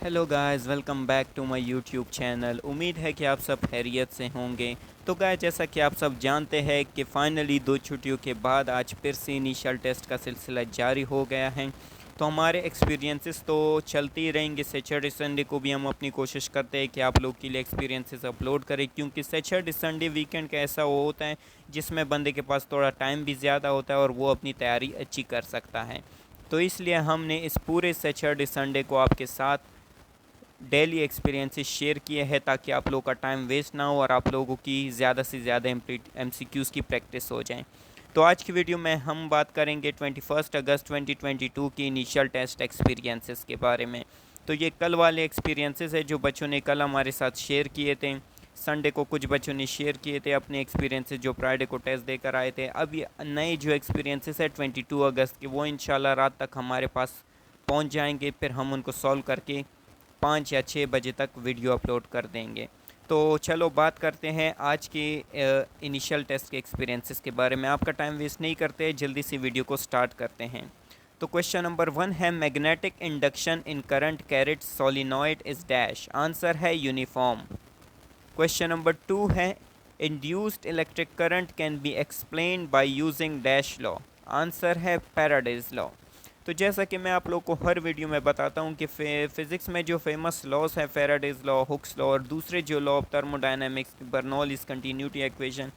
Hello guys, welcome back to my YouTube channel. उम्मीद है कि आप सब खैरियत से होंगे। तो गाइस, जैसा कि आप सब जानते हैं कि फाइनली 2 छुट्टियों के बाद आज फिर से इनिशियल टेस्ट का सिलसिला जारी हो गया है। तो हमारे एक्सपीरियंसेस तो चलते ही रहेंगे। सैटरडे संडे को भी हम अपनी कोशिश करते हैं कि आप लोग के लिए एक्सपीरियंसेस अपलोड करें, क्योंकि सैटरडे संडे वीकेंड का ऐसा वो होता है जिसमें बंदे के पास थोड़ा टाइम भी ज़्यादा होता है और वो अपनी तैयारी अच्छी कर सकता है। तो इसलिए हमने इस पूरे सैटरडे संडे को आपके साथ डेली एक्सपीरियंसेस शेयर किए हैं, ताकि आप लोगों का टाइम वेस्ट ना हो और आप लोगों की ज़्यादा से ज़्यादा एमसीक्यूज़ की प्रैक्टिस हो जाए। तो आज की वीडियो में हम बात करेंगे 21 अगस्त 2022 की इनिशियल टेस्ट एक्सपीरियंसेस के बारे में। तो ये कल वाले एक्सपीरियंसेस है जो बच्चों ने कल हमारे साथ शेयर किए थे। संडे को कुछ बच्चों ने शेयर किए थे अपने एक्सपीरियंसेस जो फ्राइडे को टेस्ट देकर आए थे। अब ये नए जो एक्सपीरियंसेस है 22 अगस्त के, वो इंशाल्लाह रात तक हमारे पास पहुंच जाएंगे। फिर हम उनको सॉल्व करके 5 या 6 बजे तक वीडियो अपलोड कर देंगे। तो चलो बात करते हैं आज के इनिशियल टेस्ट के एक्सपीरियंसेस के बारे में। आपका टाइम वेस्ट नहीं करते, जल्दी से वीडियो को स्टार्ट करते हैं। तो क्वेश्चन नंबर 1 है, magnetic induction in current carried solenoid is dash. Answer है यूनिफॉर्म। क्वेश्चन नंबर 2 है, induced electric current can be explained by using dash law. Answer है पैराडेज लॉ। तो जैसा कि मैं आप लोग को हर वीडियो में बताता हूँ कि फिज़िक्स में जो फेमस लॉज हैं, फैराडेज लॉ, हुक्स लॉ और दूसरे जो law of thermodynamics, Bernoulli's continuity equation,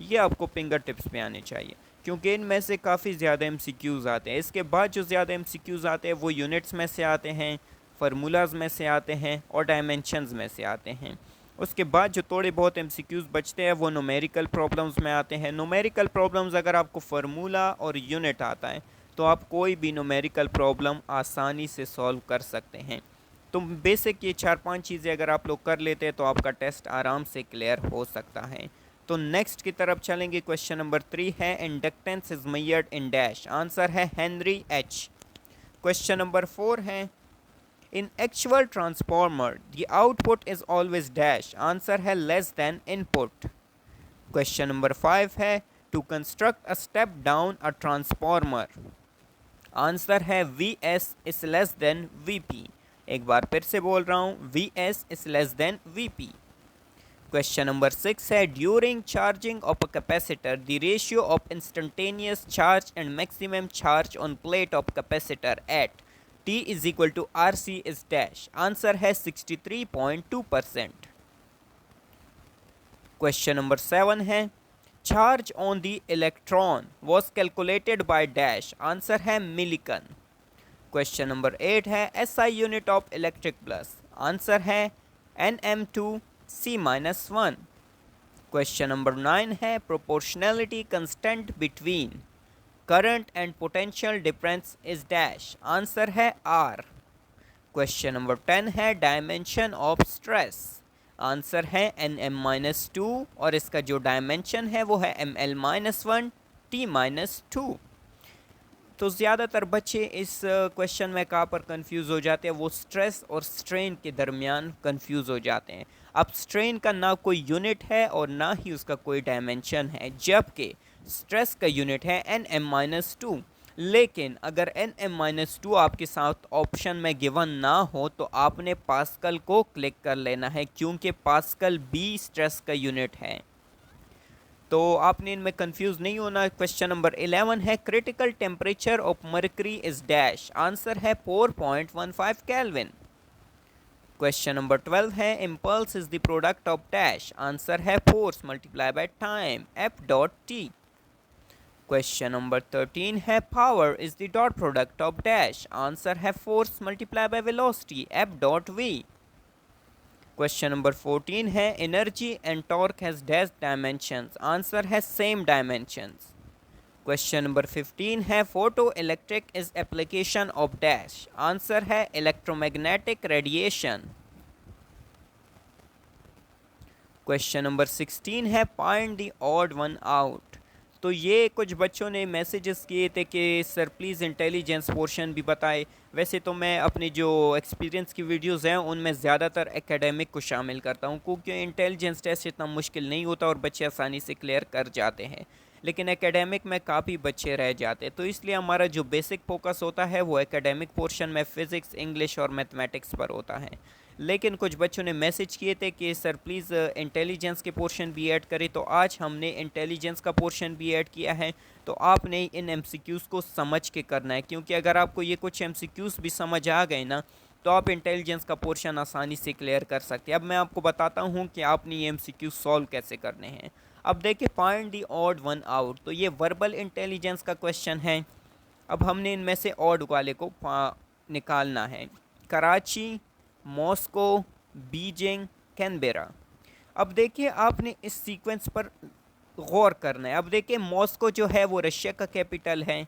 ये आपको फिंगर टिप्स पे आने चाहिए, क्योंकि इनमें से काफ़ी ज़्यादा एमसीक्यूज़ आते हैं। इसके बाद जो ज़्यादा एमसीक्यूज़ आते हैं वो यूनिट्स में से आते हैं, फार्मूलाज में से आते हैं और डायमेंशंस में से आते हैं। उसके बाद जो थोड़े बहुत एमसीक्यूज़ बचते हैं वो न्यूमेरिकल प्रॉब्लम्स में आते हैं। न्यूमेरिकल प्रॉब्लम्स अगर आपको फार्मूला और यूनिट आता है तो आप कोई भी न्यूमेरिकल प्रॉब्लम आसानी से सॉल्व कर सकते हैं। तो बेसिक ये 4-5 चीज़ें अगर आप लोग कर लेते हैं तो आपका टेस्ट आराम से क्लियर हो सकता है। तो नेक्स्ट की तरफ चलेंगे। क्वेश्चन नंबर 3 है, inductance is measured in dash. Answer है हेनरी एच। क्वेश्चन नंबर 4 है, in actual transformer the output is always dash. Answer है less than input. Question number 5 है, to construct a step down a transformer. Answer है V S is less than V P. एक बार फिर से बोल रहा हूँ, V S is less than V P. Question number 6 है, during charging of a capacitor the ratio of instantaneous charge and maximum charge on plate of capacitor at T is equal to R C is dash. Answer है 63.2%। Question number 7 है, charge on the electron was calculated by dash. Answer है Millikan. Question number 8 है, SI unit of electric flux. Answer है Nm2C-1। Question number 9 है, proportionality constant between current and potential difference is dash. Answer है are. Question number 10 है, dimension of stress. Answer है Nm-2 और इसका जो डायमेंशन है वो है Ml-1 T-2। तो ज़्यादातर बच्चे इस क्वेश्चन में कहाँ पर कंफ्यूज हो जाते हैं, वो स्ट्रेस और स्ट्रेन के दरमियान कंफ्यूज हो जाते हैं। अब स्ट्रेन का ना कोई यूनिट है और ना ही उसका कोई डायमेंशन है, जबकि स्ट्रेस का यूनिट है Nm-2। लेकिन अगर Nm-2 आपके साथ ऑप्शन में गिवन ना हो तो आपने पास्कल को क्लिक कर लेना है, क्योंकि पास्कल भी स्ट्रेस का यूनिट है। तो आपने इनमें कंफ्यूज नहीं होना। क्वेश्चन नंबर 11 है, critical temperature of mercury is dash. Answer है 4.15 केल्विन। क्वेश्चन नंबर 12 है, impulse is the product of dash. Answer है force multiply by time F dot T. Question number 13 है, power is the dot product of dash. Answer है force multiply by velocity F dot V. Question number 14 है, energy and torque has dash dimensions. Answer है same dimensions. Question number 15 है, photo electric is application of dash. Answer है electromagnetic radiation. Question number 16 है, find the odd one out. तो ये कुछ बच्चों ने मैसेजेस किए थे कि सर प्लीज़ इंटेलिजेंस पोर्शन भी बताए। वैसे तो मैं अपनी जो एक्सपीरियंस की वीडियोस हैं उनमें ज़्यादातर एकेडमिक को शामिल करता हूं, क्योंकि इंटेलिजेंस टेस्ट इतना मुश्किल नहीं होता और बच्चे आसानी से क्लियर कर जाते हैं। लेकिन एकेडमिक में काफ़ी बच्चे रह जाते। तो इसलिए हमारा जो बेसिक फोकस होता है वो एकेडमिक पोर्शन में फ़िज़िक्स, इंग्लिश और मैथमेटिक्स पर होता है। लेकिन कुछ बच्चों ने मैसेज किए थे कि सर प्लीज़ इंटेलिजेंस के पोर्शन भी ऐड करें, तो आज हमने इंटेलिजेंस का पोर्शन भी ऐड किया है। तो आपने इन एमसीक्यूज़ को समझ के करना है, क्योंकि अगर आपको ये कुछ एमसीक्यूज़ भी समझ आ गए ना तो आप इंटेलिजेंस का पोर्शन आसानी से क्लियर कर सकते हैं। अब मैं आपको बताता हूँ कि आपने ये एमसीक्यू सॉल्व कैसे करने हैं। अब देखिए, find the odd one out, तो ये वर्बल इंटेलिजेंस का क्वेश्चन है। अब हमने इनमें से ऑड वाले को निकालना है। Karachi, Moscow, Beijing, Canberra. अब देखिए, आपने इस सीक्वेंस पर गौर करना है। अब देखिए, मॉस्को जो है वो रशिया का कैपिटल है,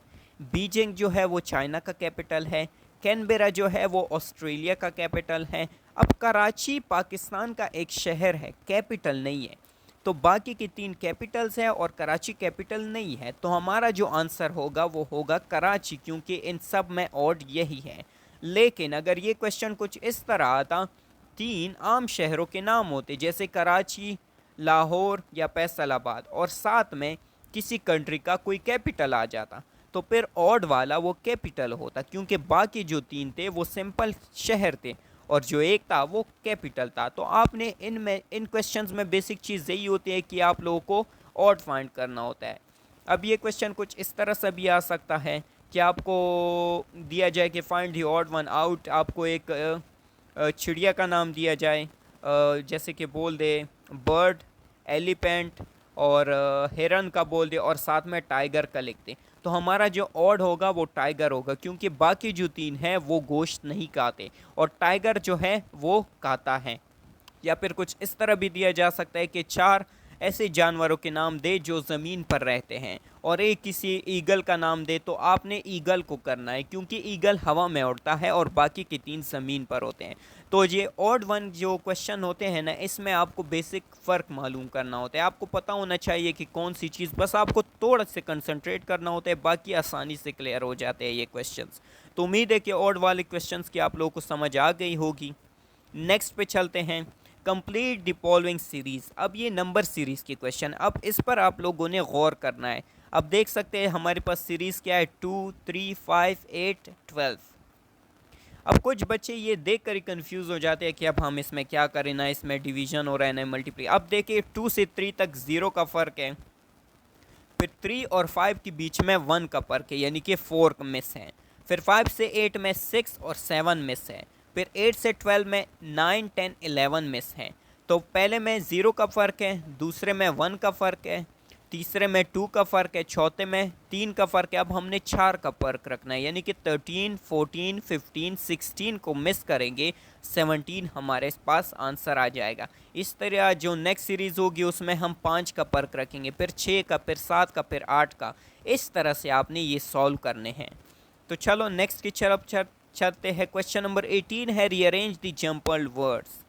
बीजिंग जो है वो चाइना का कैपिटल है, कैनबेरा जो है वो ऑस्ट्रेलिया का कैपिटल है। अब कराची पाकिस्तान का एक शहर है, कैपिटल नहीं है। तो बाकी की 3 कैपिटल्स हैं और कराची कैपिटल नहीं है। तो हमारा जो आंसर होगा वो होगा कराची, क्योंकि इन सब में ऑड यही है। लेकिन अगर ये क्वेश्चन कुछ इस तरह आता, 3 आम शहरों के नाम होते जैसे कराची, लाहौर या फैसलाबाद, और साथ में किसी कंट्री का कोई कैपिटल आ जाता, तो फिर ऑड वाला वो कैपिटल होता, क्योंकि बाकी जो 3 थे वो सिंपल शहर थे और जो एक था वो कैपिटल था। तो आपने इन क्वेश्चंस में बेसिक चीज़ यही होती है कि आप लोगों को ऑड फाइंड करना होता है। अब ये क्वेश्चन कुछ इस तरह से भी आ सकता है कि आपको दिया जाए कि find the odd one out, आपको एक चिड़िया का नाम दिया जाए, जैसे कि बोल दे बर्ड, एलिफेंट और हिरन का बोल दे और साथ में टाइगर का लिख दे। तो हमारा जो ऑड होगा वो टाइगर होगा, क्योंकि बाकी जो 3 हैं वो गोश्त नहीं खाते और टाइगर जो है वो खाता है। या फिर कुछ इस तरह भी दिया जा सकता है कि 4 ऐसे जानवरों के नाम दे जो ज़मीन पर रहते हैं और एक किसी ईगल का नाम दे, तो आपने ईगल को करना है, क्योंकि ईगल हवा में उड़ता है और बाकी के 3 ज़मीन पर होते हैं। तो ये ऑड वन जो क्वेश्चन होते हैं ना, इसमें आपको बेसिक फ़र्क मालूम करना होता है। आपको पता होना चाहिए कि कौन सी चीज़, बस आपको थोड़ा से कंसंट्रेट करना होता है, बाकी आसानी से क्लियर हो जाते हैं ये क्वेश्चंस। तो उम्मीद है कि ऑड वाले क्वेश्चंस की आप लोगों को समझ आ गई होगी। नेक्स्ट पे चलते हैं, कंप्लीट द फॉलोइंग सीरीज़। अब ये नंबर सीरीज़ की क्वेश्चन, अब इस पर आप लोगों ने गौर करना है। अब देख सकते हैं हमारे पास सीरीज़ क्या है, 2, 3, 5, 8, 12। अब कुछ बच्चे ये देख कर ही कन्फ्यूज़ हो जाते हैं कि अब हम इसमें क्या करें, ना इसमें डिवीज़न हो रहा है ना मल्टीप्लाई। अब देखिए 2 से 3 तक 0 का फ़र्क है, फिर 3 और 5 के बीच में 1 का फ़र्क है, यानी कि 4 मिस है। फिर 5 से 8 में 6 और 7 मिस है। फिर 8 से 12 में 9, 10, 11 मिस है। तो पहले में 0 का फ़र्क है, दूसरे में 1 का फ़र्क है, तीसरे में 2 का फ़र्क है, चौथे में 3 का फ़र्क है। अब हमने 4 का फ़र्क रखना है, यानी कि 13, 14, 15, 16 को मिस करेंगे, 17 हमारे पास आंसर आ जाएगा। इस तरह जो नेक्स्ट सीरीज़ होगी उसमें हम 5 का फ़र्क रखेंगे, फिर 6 का, फिर 7 का, फिर 8 का। इस तरह से आपने ये सॉल्व करने हैं। तो चलो नेक्स्ट की तरफ चलते हैं। क्वेश्चन नंबर 18 है रीअरेंज द जम्पल्ड वर्ड्स।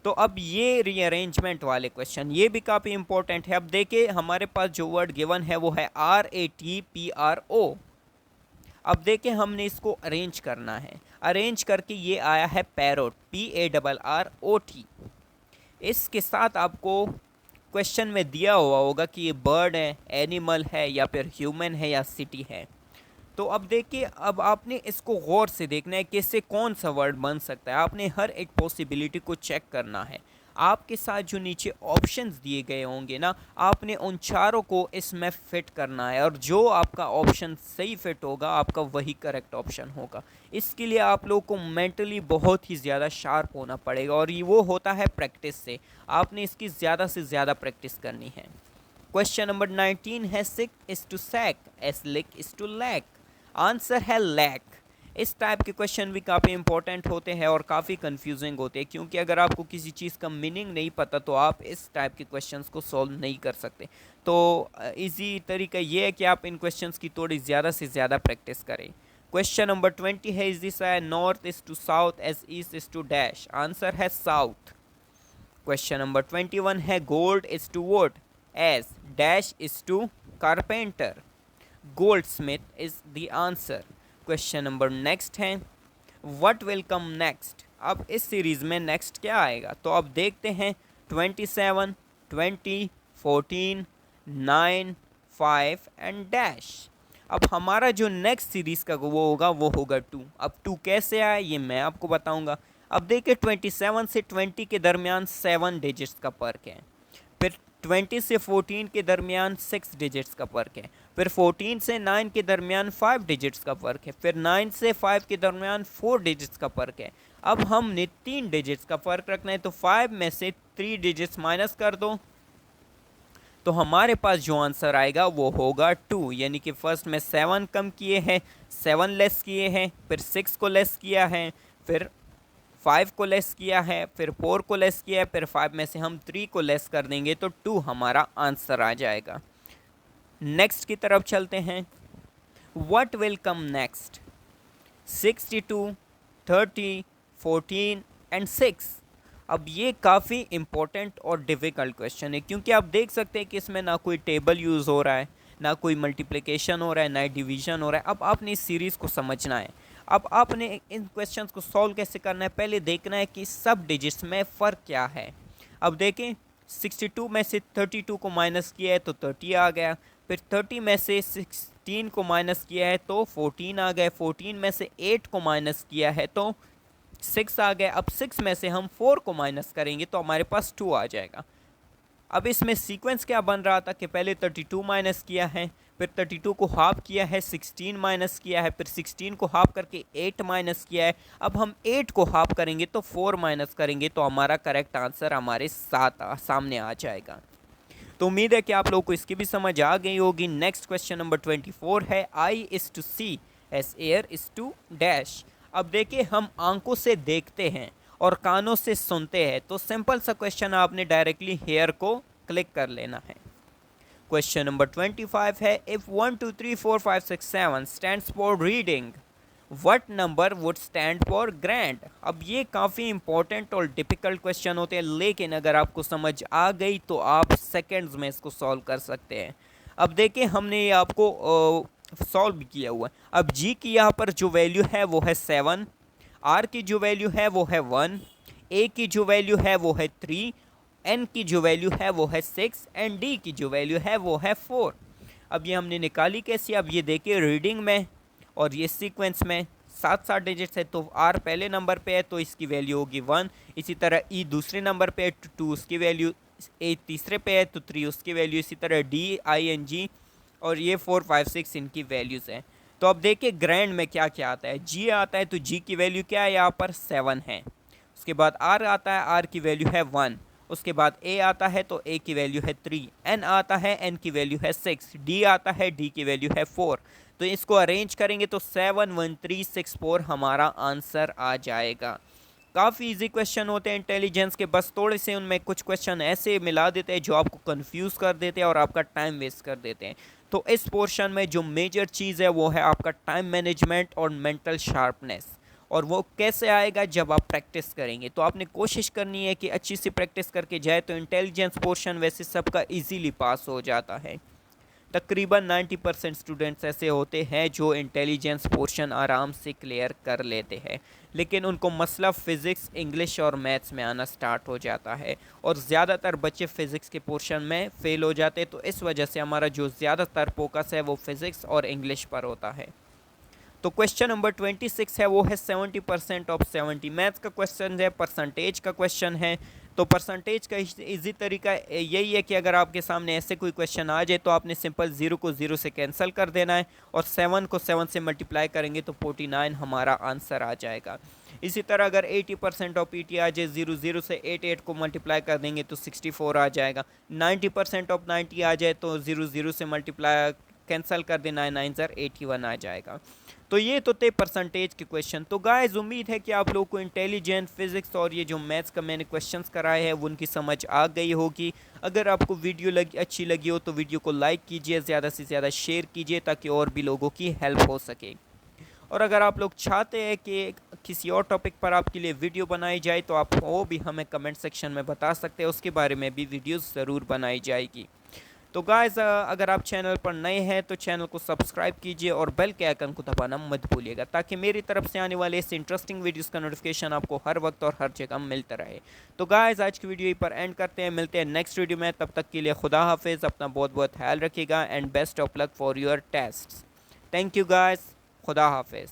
तो अब ये रीअरेंजमेंट वाले क्वेश्चन ये भी काफ़ी इंपॉर्टेंट है। अब देखिए हमारे पास जो वर्ड गिवन है वो है RATPRO। अब देखिए हमने इसको अरेंज करना है, अरेंज करके ये आया है पैरोट, PARROT। इसके साथ आपको क्वेश्चन में दिया हुआ होगा कि ये बर्ड है, एनिमल है या फिर ह्यूमन है या सिटी है। तो अब देखिए, अब आपने इसको गौर से देखना है कि इससे कौन सा वर्ड बन सकता है। आपने हर एक पॉसिबिलिटी को चेक करना है। आपके साथ जो नीचे ऑप्शंस दिए गए होंगे ना, आपने उन चारों को इसमें फिट करना है और जो आपका ऑप्शन सही फिट होगा आपका वही करेक्ट ऑप्शन होगा। इसके लिए आप लोगों को मेंटली बहुत ही ज़्यादा शार्प होना पड़ेगा और ये वो होता है प्रैक्टिस से। आपने इसकी ज़्यादा से ज़्यादा प्रैक्टिस करनी है। क्वेश्चन नंबर 19 है sick is to sack, as lick is to lack. Answer है लैक। इस टाइप के क्वेश्चन भी काफ़ी इंपॉर्टेंट होते हैं और काफ़ी कंफ्यूजिंग होते हैं, क्योंकि अगर आपको किसी चीज़ का मीनिंग नहीं पता तो आप इस टाइप के क्वेश्चंस को सॉल्व नहीं कर सकते। तो इजी तरीका ये है कि आप इन क्वेश्चंस की थोड़ी ज़्यादा से ज़्यादा प्रैक्टिस करें। क्वेश्चन नंबर 20 है is this north is to south as east is to dash. Answer है साउथ। क्वेश्चन नंबर 21 है gold is to wood as dash is to carpenter. Goldsmith is the answer. Question number next है what will come next. अब इस series में next क्या आएगा, तो अब देखते हैं 27, 20, 14, 9, 5 एंड डैश। अब हमारा जो नेक्स्ट सीरीज़ का वो होगा 2। अब 2 कैसे आया ये मैं आपको बताऊंगा। अब देखिए 27 से 20 के दरमियान 7 डिजिट्स का फ़र्क है, फिर 20 से 14 के दरमियान 6 डिजिट्स का फ़र्क है, फिर 14 से 9 के दरमियान 5 डिजिट्स का फ़र्क है, फिर 9 से 5 के दरमियान 4 डिजिट्स का फ़र्क है। अब हमने 3 डिजिट्स का फ़र्क रखना है, तो 5 में से 3 डिजिट्स माइनस कर दो, तो हमारे पास जो आंसर आएगा वो होगा 2। यानी कि फर्स्ट में 7 कम किए हैं, 7 लेस किए हैं, फिर 6 को लेस किया है, फिर 5 को लेस किया है, फिर 4 को लेस किया है, फिर 5 में से हम 3 को लेस कर देंगे तो 2 हमारा आंसर आ जाएगा। नेक्स्ट की तरफ चलते हैं। What will come next? 62, 30, 14 and 6। अब ये काफ़ी इम्पोर्टेंट और डिफ़िकल्ट क्वेश्चन है, क्योंकि आप देख सकते हैं कि इसमें ना कोई टेबल यूज़ हो रहा है, ना कोई मल्टीप्लिकेशन हो रहा है, ना डिवीज़न हो रहा है। अब आपने इस सीरीज़ को समझना है। अब आपने इन क्वेश्चंस को सॉल्व कैसे करना है, पहले देखना है कि सब डिजिट्स में फ़र्क क्या है। अब देखें 62 में से 32 को माइनस किया है तो 30 आ गया, फिर 30 में से 16 को माइनस किया है तो 14 आ गए, 14 में से 8 को माइनस किया है तो 6 आ गए। अब 6 में से हम 4 को माइनस करेंगे तो हमारे पास 2 आ जाएगा। अब इसमें सीक्वेंस क्या बन रहा था कि पहले 32 माइनस किया है, फिर 32 को हाफ किया है, 16 माइनस किया है, फिर 16 को हाफ करके 8 माइनस किया है। अब हम 8 को हाफ करेंगे तो 4 माइनस करेंगे तो हमारा करेक्ट आंसर हमारे सामने आ जाएगा। तो उम्मीद है कि आप लोगों को इसकी भी समझ आ गई होगी। नेक्स्ट क्वेश्चन नंबर 24 है eye is to see as air is to dash. अब देखिए हम आंखों से देखते हैं और कानों से सुनते हैं, तो सिंपल सा क्वेश्चन आपने डायरेक्टली हेयर को क्लिक कर लेना है। क्वेश्चन नंबर 25 है if 1 2 3 4 5 6 7 stands for reading, what number would stand for grand. अब ये काफ़ी इंपॉर्टेंट और डिफ़िकल्ट क्वेश्चन होते हैं, लेकिन अगर आपको समझ आ गई तो आप सेकंड्स में इसको सॉल्व कर सकते हैं। अब देखिए हमने ये आपको सॉल्व किया हुआ है। अब जी की यहाँ पर जो वैल्यू है वो है 7, आर की जो वैल्यू है वो है 1, ए की जो वैल्यू है वो है 3, एन की जो वैल्यू है वो है 6 एंड डी की जो वैल्यू है वो है 4। अब ये हमने निकाली कैसे? अब ये देखिए रीडिंग में और ये सीक्वेंस में 7 डिजिट्स है, तो आर पहले नंबर पे है तो इसकी वैल्यू होगी 1। इसी तरह ई दूसरे नंबर पे है तो 2 उसकी वैल्यू, ए तीसरे पे है तो 3 उसकी वैल्यू, इसी तरह डी आई एन जी और ये 4 5 6 इनकी वैल्यूज़ हैं। तो अब देखिए ग्रैंड में क्या क्या आता है। जी आता है तो जी की वैल्यू क्या है यहाँ पर 7 है। उसके बाद आर आता है, आर की वैल्यू है 1। उसके बाद ए आता है तो ए की वैल्यू है 3, एन आता है, एन की वैल्यू है 6, डी आता है, डी की वैल्यू है 4। तो इसको अरेंज करेंगे तो 7 1 3 6 4 हमारा आंसर आ जाएगा। काफ़ी इजी क्वेश्चन होते हैं इंटेलिजेंस के, बस थोड़े से उनमें कुछ क्वेश्चन ऐसे मिला देते हैं जो आपको कंफ्यूज कर देते हैं और आपका टाइम वेस्ट कर देते हैं। तो इस पोर्शन में जो मेजर चीज़ है वो है आपका टाइम मैनेजमेंट और मेंटल शार्पनेस। और वो कैसे आएगा? जब आप प्रैक्टिस करेंगे। तो आपने कोशिश करनी है कि अच्छी सी प्रैक्टिस करके जाए तो इंटेलिजेंस पोर्शन वैसे सबका इजीली पास हो जाता है। तकरीबन 90% स्टूडेंट्स ऐसे होते हैं जो इंटेलिजेंस पोर्शन आराम से क्लियर कर लेते हैं, लेकिन उनको मसला फ़िज़िक्स, इंग्लिश और मैथ्स में आना स्टार्ट हो जाता है और ज़्यादातर बच्चे फ़िज़िक्स के पोर्शन में फ़ेल हो जाते हैं। तो इस वजह से हमारा जो ज़्यादातर फोकस है वो फ़िज़िक्स और इंग्लिश पर होता है। तो क्वेश्चन नंबर 26 है वो है 70% ऑफ 70। मैथ्स का क्वेश्चन है, परसेंटेज का क्वेश्चन है। तो परसेंटेज का इजी तरीका यही है कि अगर आपके सामने ऐसे कोई क्वेश्चन आ जाए तो आपने सिंपल 0 को 0 से कैंसिल कर देना है और 7 को 7 से मल्टीप्लाई करेंगे तो 49 हमारा आंसर आ जाएगा। इसी तरह अगर 80% ऑफ पीटी आ जाए, 0 0 से 8 को मल्टीप्लाई कर देंगे तो 64 आ जाएगा। 90% ऑफ 90 आ जाए तो 0 0 से मल्टीप्लाई कैंसिल कर देना है, 9 ज़र 81 आ जाएगा। तो ये तो थे परसेंटेज के क्वेश्चन। तो गाइस उम्मीद है कि आप लोगों को इंटेलिजेंट, फिजिक्स और ये जो मैथ्स का मैंने क्वेश्चंस कराए हैं वो उनकी समझ आ गई होगी। अगर आपको वीडियो अच्छी लगी हो तो वीडियो को लाइक कीजिए, ज़्यादा से ज़्यादा शेयर कीजिए ताकि और भी लोगों की हेल्प हो सके। और अगर आप लोग चाहते हैं कि किसी और टॉपिक पर आपके लिए वीडियो बनाई जाए तो आप वो भी हमें कमेंट सेक्शन में बता सकते हैं, उसके बारे में भी वीडियोज़ ज़रूर बनाई जाएगी। तो गाइस अगर आप चैनल पर नए हैं तो चैनल को सब्सक्राइब कीजिए और बेल के आइकन को दबाना मत भूलिएगा, ताकि मेरी तरफ से आने वाले इस इंटरेस्टिंग वीडियोस का नोटिफिकेशन आपको हर वक्त और हर जगह मिलता रहे। तो गाइस आज की वीडियो यहीं पर एंड करते हैं, मिलते हैं नेक्स्ट वीडियो में। तब तक के लिए खुदा हाफिज़, अपना बहुत बहुत ख्याल रखिएगा and best of luck for your test. Thank you guys, खुदा हाफिज़।